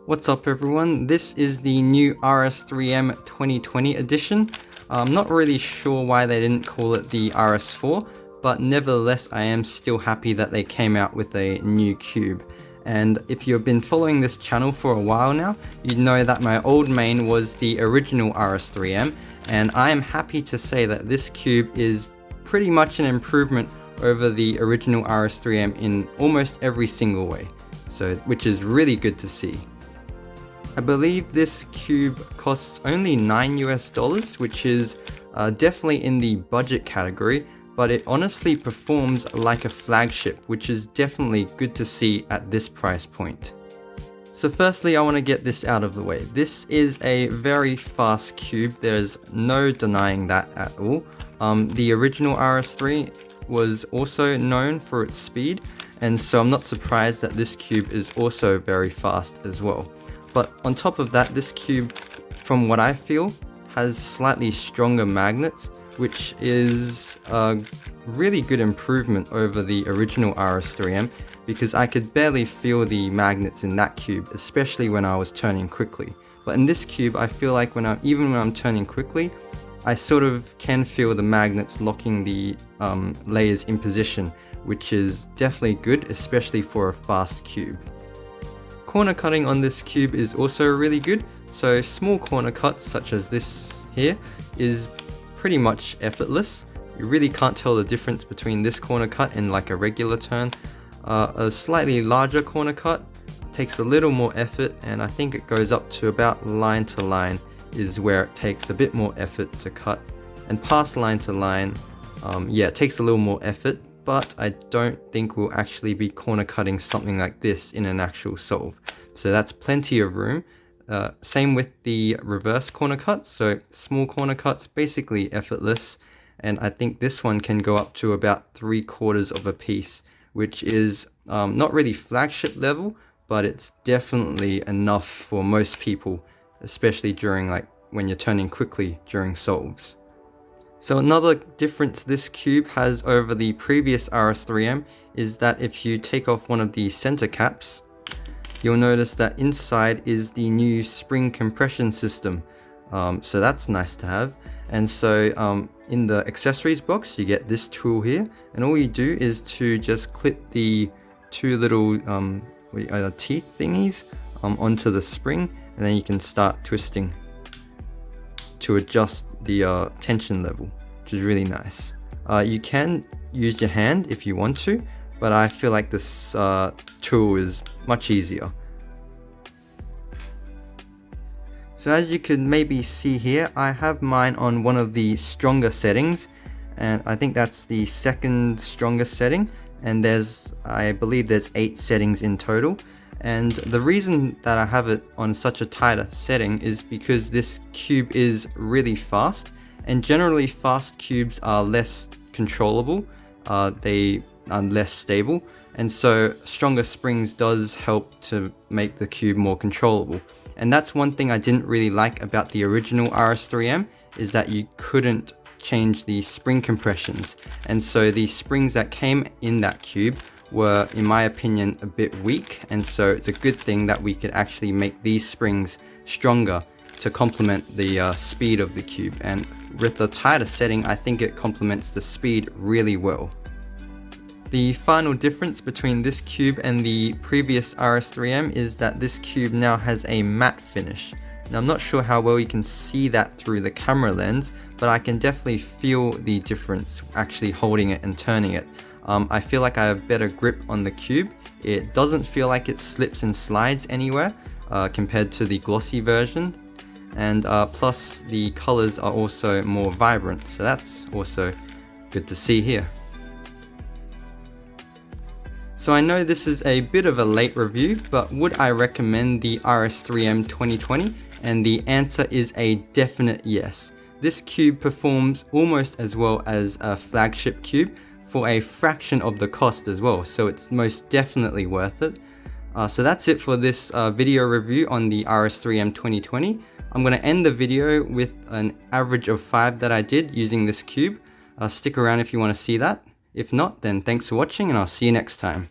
What's up everyone, this is the new RS3M 2020 edition. I'm not really sure why they didn't call it the RS4, but nevertheless I am still happy that they came out with a new cube. And if you've been following this channel for a while now, you know that my old main was the original RS3M, and I am happy to say that this cube is pretty much an improvement over the original RS3M in almost every single way, which is really good to see. I believe this cube costs only $9 US, which is definitely in the budget category, but it honestly performs like a flagship, which is definitely good to see at this price point. So firstly, I want to get this out of the way. This is a very fast cube, there's no denying that at all. The original RS3 was also known for its speed, and so I'm not surprised that this cube is also very fast as well. But on top of that, this cube, from what I feel, has slightly stronger magnets, which is a really good improvement over the original RS3M, because I could barely feel the magnets in that cube, especially when I was turning quickly. But in this cube, I feel like even when I'm turning quickly, I sort of can feel the magnets locking the layers in position, which is definitely good, especially for a fast cube. Corner cutting on this cube is also really good, so small corner cuts such as this here is pretty much effortless. You really can't tell the difference between this corner cut and like a regular turn. A slightly larger corner cut takes a little more effort, and I think it goes up to about line to line is where it takes a bit more effort to cut, and past line to line, yeah, it takes a little more effort, but I don't think we'll actually be corner cutting something like this in an actual solve. So that's plenty of room. Same with the reverse corner cuts, so small corner cuts, basically effortless, and I think this one can go up to about 3/4 of a piece, which is not really flagship level, but it's definitely enough for most people, especially during when you're turning quickly during solves. So another difference this cube has over the previous RS3M is that if you take off one of the center caps, you'll notice that inside is the new spring compression system. So that's nice to have. And so in the accessories box, you get this tool here, and all you do is to just clip the two little teeth thingies onto the spring, and then you can start twisting to adjust the tension level, which is really nice. You can use your hand if you want to, but I feel like this tool is much easier. So as you can maybe see here, I have mine on one of the stronger settings, and I think that's the second strongest setting, and I believe there's 8 settings in total. And the reason that I have it on such a tighter setting is because this cube is really fast, and generally fast cubes are less controllable, they are less stable, and so stronger springs does help to make the cube more controllable. And that's one thing I didn't really like about the original RS3M, is that you couldn't change the spring compressions, and so the springs that came in that cube were, in my opinion, a bit weak, and so it's a good thing that we could actually make these springs stronger to complement the speed of the cube. And with the tighter setting, I think it complements the speed really well. The final difference between this cube and the previous RS3M is that this cube now has a matte finish. Now I'm not sure how well you can see that through the camera lens, but I can definitely feel the difference actually holding it and turning it. I feel like I have better grip on the cube. It doesn't feel like it slips and slides anywhere compared to the glossy version, and plus the colors are also more vibrant, so that's also good to see here. So I know this is a bit of a late review, but would I recommend the RS3M 2020? And the answer is a definite yes. This cube performs almost as well as a flagship cube for a fraction of the cost as well, so it's most definitely worth it. So that's it for this video review on the RS3M 2020. I'm going to end the video with an average of 5 that I did using this cube. Stick around if you want to see that. If not, then thanks for watching, and I'll see you next time.